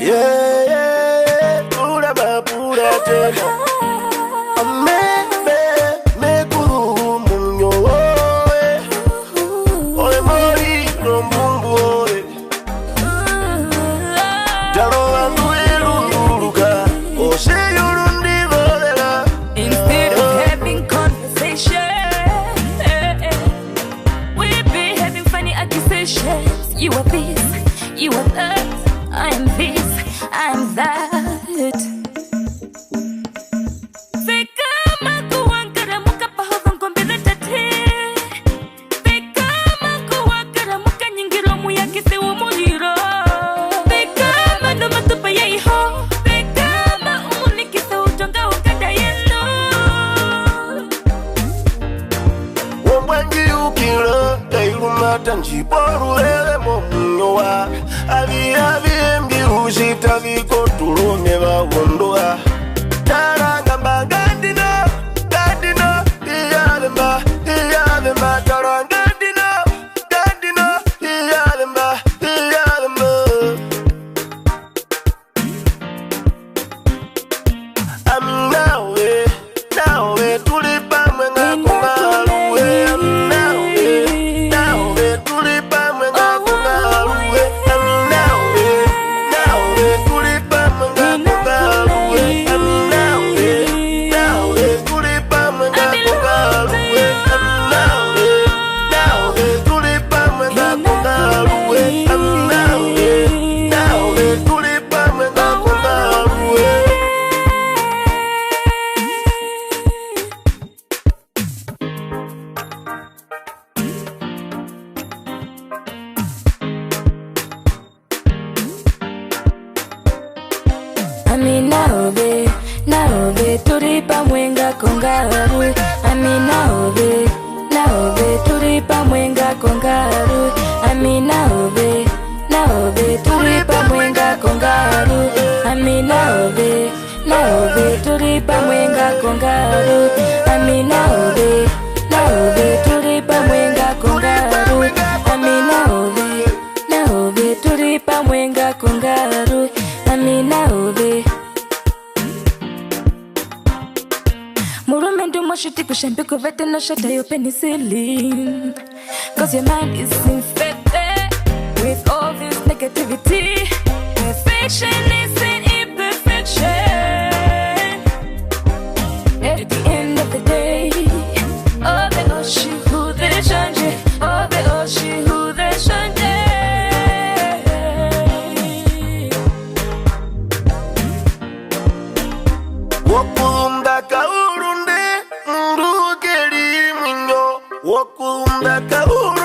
Yeah, yeah, pura ba pura tena. Me kuru munyo oe. Oe mori no mumbu oe. Jaro andu iluruka. Ose yurundi volera. Instead of having conversation, we be having funny accusations. You are this, you are that. I am this, I am that. Tanji poru ele monyoa abi mbi usita viko tulunge ba wondoa taranga bagandina gadina iyalema taranga gadina iyalema nawe tulipa mwenga kungaluwe naobe turipa mwenga kongaru. Naobe turipa mwenga kongaru. Naobe turipa mwenga kongaru. Naobe turipa mwenga kongaru. Naobe turipa mwenga kongaru. Naobe turipa mwenga kongaru. Naobe Murumendo moshiti kushembe kuvete no shata yo penicillin. Cause your mind is infected with all this negativity. Perfection is an imperfection. At the end of the day, oh the oshi who the change, oh the oshi who the change. Wakunda kaurunde, mru keri minyo. Wakunda kaurunde.